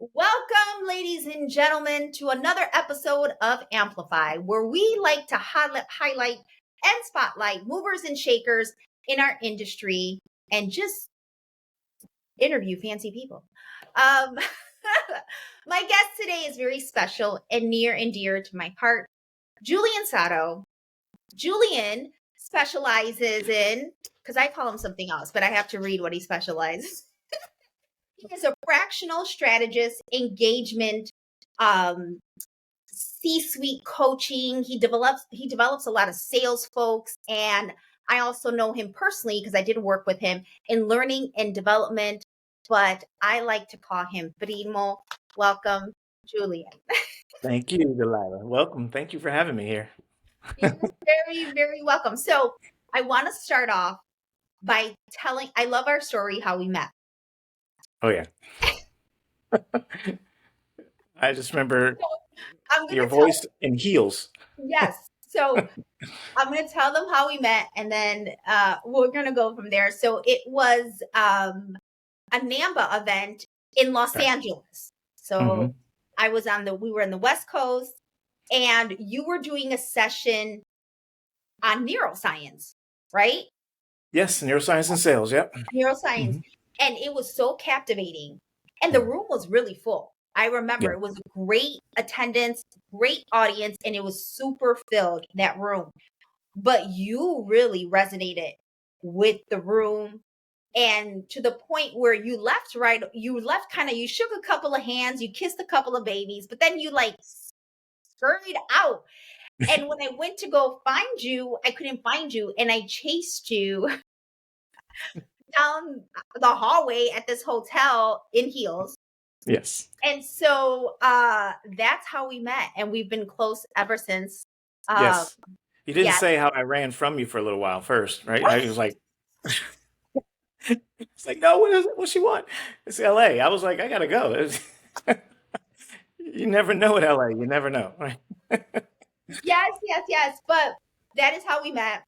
Welcome, ladies and gentlemen, to another episode of Amplify, where we like to highlight and spotlight movers and shakers in our industry and just interview fancy people. Um, my guest today is very special and near and dear to my heart, Julian Sado. Julian specializes in, because I call him something else, but I have to read what he specializes. He is a fractional strategist, engagement, C-suite coaching. He develops a lot of sales folks, and I also know him personally because I did work with him in learning and development. But I like to call him Primo. Welcome, Julian. Thank you, Delilah. Welcome. Thank you for having me here. You're very, very welcome. So I want to start off by telling. I love our story how we met. Oh, yeah. I just remember I'm your gonna tell. voice in heels. Yes. So I'm going to tell them how we met, and then we're going to go from there. So it was a NAMBA event in Los Right. Angeles. So hmm we were in the West Coast, and you were doing a session on neuroscience, right? Yes, neuroscience and sales. Yep. Neuroscience. hmm And it was so captivating. And the room was really full. I remember Yeah. it was a great attendance, great audience, and it was super filled, that room. But you really resonated with the room, and to the point where you left kind of, you shook a couple of hands, you kissed a couple of babies, but then you like scurried out. And when I went to go find you, I couldn't find you, and I chased you down the hallway at this hotel in heels. Yes. And so that's how we met, and we've been close ever since. uh Yes. You didn't yeah. say how I ran from you for a little while first, right? I was like, it's like, no, what is it? What she want? It's LA. I was like, I gotta go. You never know at LA. You never know, right? Yes, yes, yes. But that is how we met.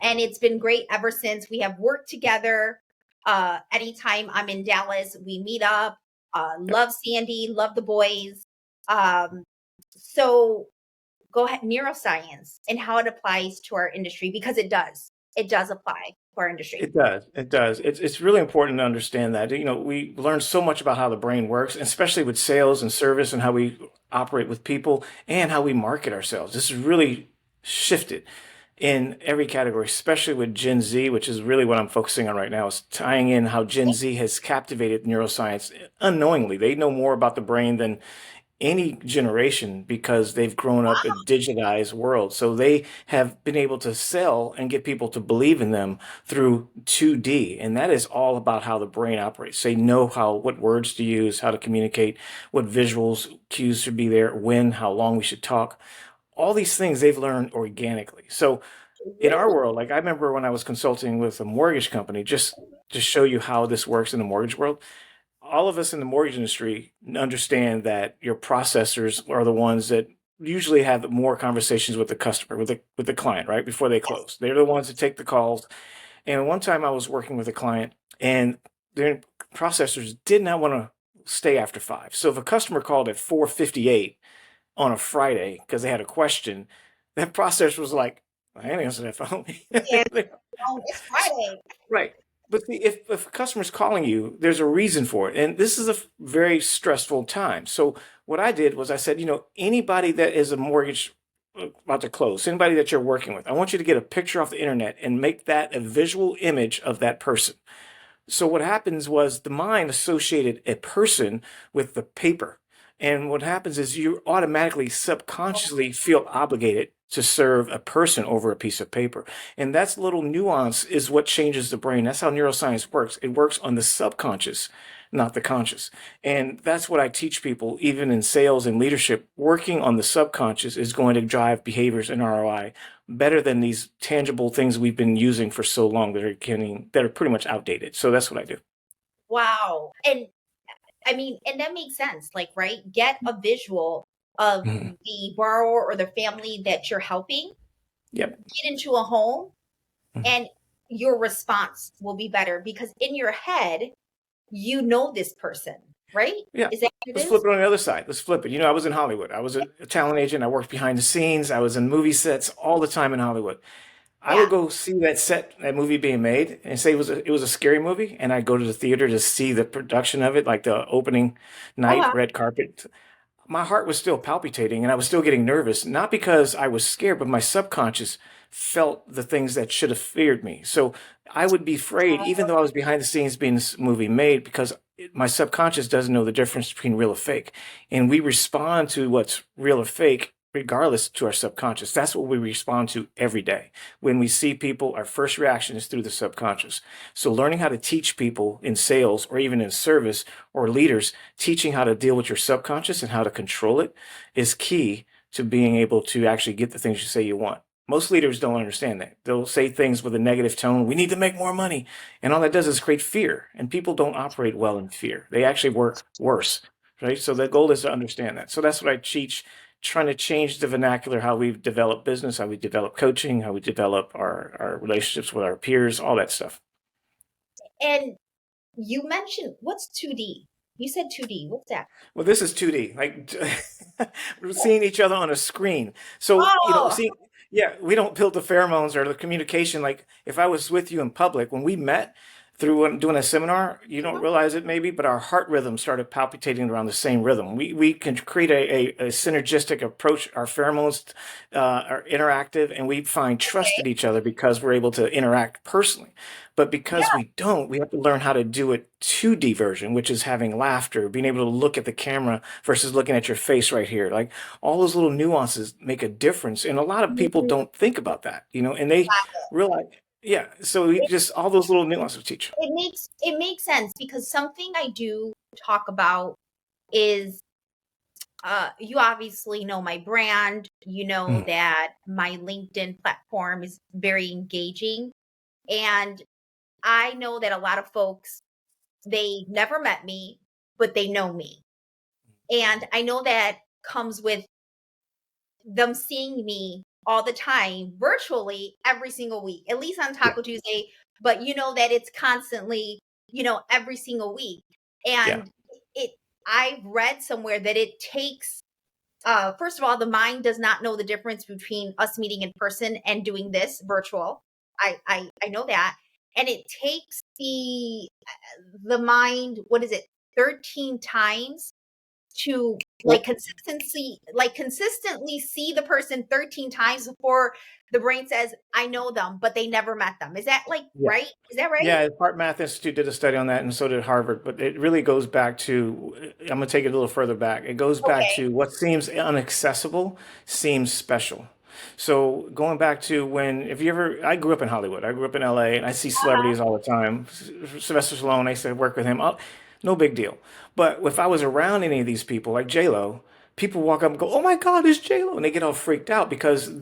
And it's been great ever since. We have worked together. Anytime I'm in Dallas, we meet up. Yep. Love Sandy, love the boys. Um, so go ahead, neuroscience and how it applies to our industry, because it does. It does apply to our industry. It does. It does. It's really important to understand that. We learn so much about how the brain works, especially with sales and service and how we operate with people and how we market ourselves. This is really shifted in every category, especially with Gen Z, which is really what I'm focusing on right now, is tying in how Gen Z has captivated neuroscience unknowingly. They know more about the brain than any generation because they've grown up in digitized world. So they have been able to sell and get people to believe in them through 2D. And that is all about how the brain operates. They know what words to use, how to communicate, what visuals cues should be there, when, how long we should talk. All these things they've learned organically. So in our Really? world, like I remember when I was consulting with a mortgage company, just to show you how this works in the mortgage world, all of us in the mortgage industry understand that your processors are the ones that usually have more conversations with the customer, with the client, right before they Yes. close. They're the ones that take the calls. And one time I was working with a client, and their processors did not want to stay after 5. So if a customer called at 4:58 on a Friday because they had a question, that processor was like, I ain't answer that phone. And it's Friday. Right. But see, if a customer's calling you, there's a reason for it. And this is a very stressful time. So what I did was I said, anybody that is a mortgage about to close, anybody that you're working with, I want you to get a picture off the internet and make that a visual image of that person. So what happens was the mind associated a person with the paper. And what happens is you automatically subconsciously feel obligated to serve a person over a piece of paper. And that's little nuance is what changes the brain. That's how neuroscience works. It works on the subconscious, not the conscious. And that's what I teach people, even in sales and leadership. Working on the subconscious is going to drive behaviors and ROI better than these tangible things we've been using for so long that are pretty much outdated. So that's what I do. Wow. And I mean, and that makes sense. Like, right? Get a visual of Mhm. the borrower or the family that you're helping, Yep. get into a home, Mhm. and your response will be better because in your head, you know this person. right? Yeah. Is that what it Let's flip is? it on the other side. Let's flip it. You know, I was in Hollywood. I was a talent agent. I worked behind the scenes. I was in movie sets all the time in Hollywood. I would Yeah. go see that set, that movie being made, and say it was a scary movie, and I'd go to the theater to see the production of it, like the opening night, Uh-huh. red carpet. My heart was still palpitating and I was still getting nervous, not because I was scared, but my subconscious felt the things that should have feared me. So I would be afraid, even though I was behind the scenes being this movie made, because my subconscious doesn't know the difference between real or fake. And we respond to what's real or fake regardless to our subconscious. That's what we respond to every day. When we see people, our first reaction is through the subconscious. So learning how to teach people in sales or even in service or leaders, teaching how to deal with your subconscious and how to control it is key to being able to actually get the things you say you want. Most leaders don't understand that. They'll say things with a negative tone. We need to make more money. And all that does is create fear. And people don't operate well in fear. They actually work worse, right? So the goal is to understand that. So that's what I teach, trying to change the vernacular, how we develop business, how we develop coaching, how we develop our relationships with our peers, all that stuff. And you mentioned what's 2D? You said 2D. What's that? Well, this is 2D, like we're seeing each other on a screen. So, you know, Oh, see, yeah, we don't build the pheromones or the communication. Like if I was with you in public, when we met through doing a seminar, you don't realize it maybe, but our heart rhythm started palpitating around the same rhythm. We can create a synergistic approach. Our pheromones are interactive and we find trust in each other because we're able to interact personally. But because yeah. we don't, we have to learn how to do it 2D version, which is having laughter, being able to look at the camera versus looking at your face right here. Like all those little nuances make a difference. And a lot of people Mhm. don't think about that, you know, and they realize, yeah. So we just all those little nuances teach. It makes sense because something I do talk about is you obviously know my brand. You know Mm, that my LinkedIn platform is very engaging. And I know that a lot of folks, they never met me, but they know me. And I know that comes with them seeing me all the time virtually every single week, at least on yeah, Taco Tuesday, but you know that it's constantly, every single week. yeah, And it I've read somewhere that it takes first of all, the mind does not know the difference between us meeting in person and doing this virtual. I know that. And it takes the mind, what is it, 13 times to well, consistently see the person 13 times before the brain says, I know them, but they never met them. Is that yeah. right? Is that right? Yeah, the Hart Math Institute did a study on that, and so did Harvard. But it really goes back to, I'm going to take it a little further back. It goes back Okay. to what seems inaccessible seems special. So going back to when, if you ever, I grew up in Hollywood. I grew up in LA, and I see Uh-huh. celebrities all the time. Sylvester Stallone, I used to work with him. No big deal. But if I was around any of these people, like J Lo, people walk up and go, "Oh my God, it's J Lo," and they get all freaked out because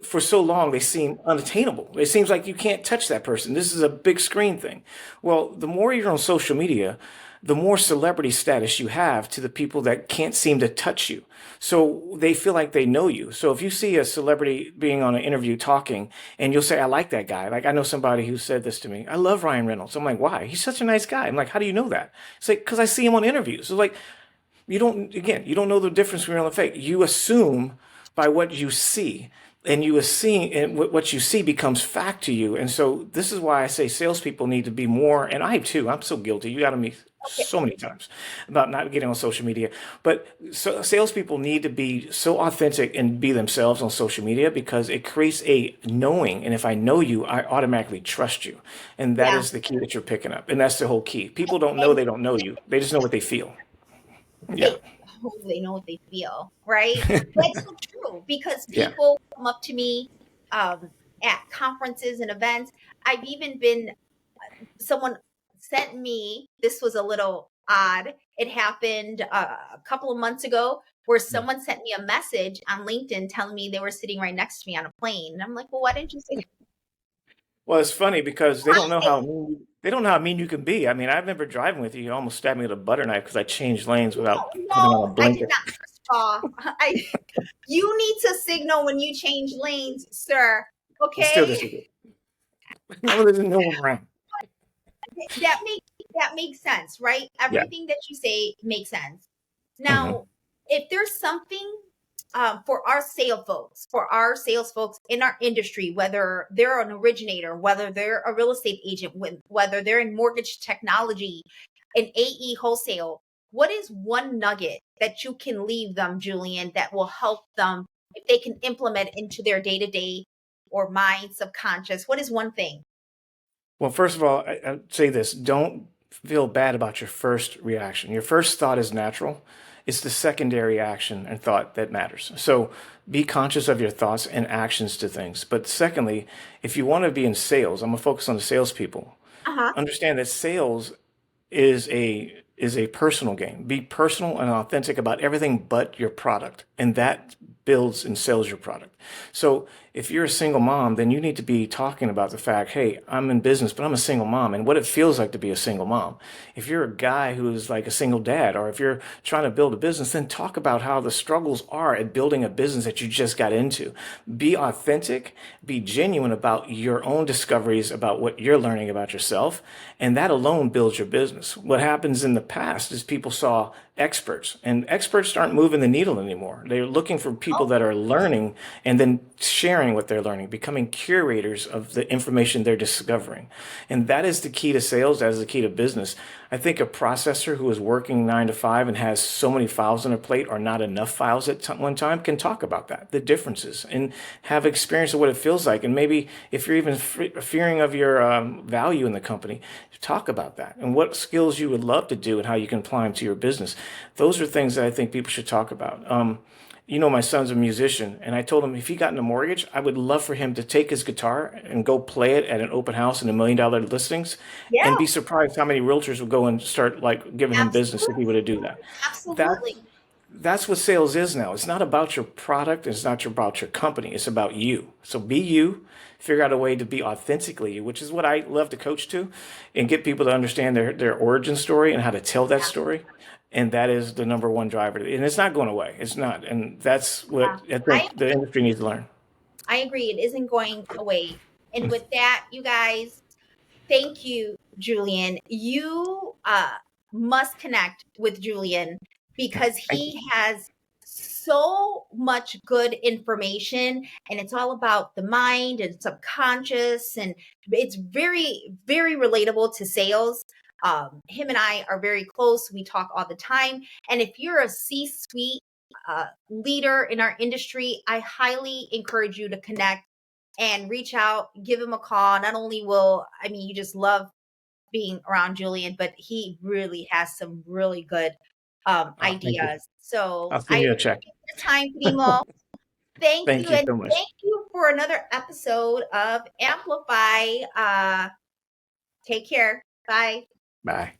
for so long they seem unattainable. It seems like you can't touch that person. This is a big screen thing. Well, the more you're on social media, the more celebrity status you have to the people that can't seem to touch you. So they feel like they know you. So if you see a celebrity being on an interview talking and you'll say, I like that guy. Like I know somebody who said this to me. I love Ryan Reynolds. I'm like, why? He's such a nice guy. I'm like, how do you know that? It's like, because I see him on interviews. So like, you don't know the difference between real and fake. You assume by what you see, and you assume, and what you see becomes fact to you. And so this is why I say salespeople need to be more, and I too, I'm so guilty. You got to me Okay. so many times about not getting on social media. But so salespeople need to be so authentic and be themselves on social media because it creates a knowing. And if I know you, I automatically trust you. And that Yeah. is the key that you're picking up. And that's the whole key. People don't know they don't know you. They just know what they feel. Yeah. they they know what they feel, right? That's so true because Yeah. people come up to me um, at conferences and events. I've even been someone sent me. This was a little odd. It happened a couple of months ago where someone sent me a message on LinkedIn telling me they were sitting right next to me on a plane, and I'm like, well, why didn't you say? Well, it's funny because they don't know how mean you can be. I mean, I remember driving with you. You almost stabbed me with a butter knife because I changed lanes without No, putting on a no, I did blinker. not. First of all, you need to signal when you change lanes, sir. I still Okay. disagree. No, there's no one around. That makes that makes sense, right? Yeah. Everything that you say makes sense. Hmm. Now, if there's something for our sales folks in our industry, whether they're an originator, whether they're a real estate agent, whether they're in mortgage technology, an AE wholesale, what is one nugget that you can leave them, Julian, that will help them if they can implement into their day to day or mind subconscious? What is one thing? Well, first of all, I'd say this: don't feel bad about your first reaction. Your first thought is natural. It's the secondary action and thought that matters. So be conscious of your thoughts and actions to things. But secondly, if you want to be in sales, I'm gonna focus on the salespeople. Uh huh. Understand that sales is a personal game. Be personal and authentic about everything but your product, and that builds and sells your product. So if you're a single mom, then you need to be talking about the fact, hey, I'm in business, but I'm a single mom, and what it feels like to be a single mom. If you're a guy who's like a single dad, or if you're trying to build a business, then talk about how the struggles are at building a business that you just got into. Be authentic, be genuine about your own discoveries about what you're learning about yourself, and that alone builds your business. What happens in the past is people saw experts, and experts aren't moving the needle anymore. They're looking for people Oh, that are learning and then sharing what they're learning, becoming curators of the information they're discovering. And that is the key to sales, that is the key to business. I think a processor who is working 9 to 5 and has so many files on their plate or not enough files at one time can talk about that, the differences, and have experience of what it feels like. And maybe if you're even fearing of your value in the company, talk about that and what skills you would love to do and how you can apply them to your business. Those are things that I think people should talk about. My son's a musician, and I told him if he got in a mortgage, I would love for him to take his guitar and go play it at an open house in $1 million listings, yeah, and be surprised how many realtors would go and start like giving him business if he absolutely. were to do that. That Absolutely. that's what sales is now. It's not about your product. It's not about your company. It's about you. So be you. Figure out a way to be authentically you, which is what I love to coach to, and get people to understand their origin story and how to tell that Yeah. story. And that is the number one driver. And it's not going away. It's not. And that's what Yeah. I I think the industry needs to learn. I agree. It isn't going away. And with that, you guys, thank you, Julian. You must connect with Julian because Thank you. he has so much good information, and it's all about the mind and subconscious, and it's very, very relatable to sales. Him and I are very close. We talk all the time. And if you're a C suite leader in our industry, I highly encourage you to connect and reach out, give him a call. Not only will, I mean, you just love being around Julian, but he really has some really good Thank you. ideas. So I'll I send you a check. appreciate your time, Primo. Thank Thank you. you And so much. thank you for another episode of Amplify. Take care. Bye. Bye.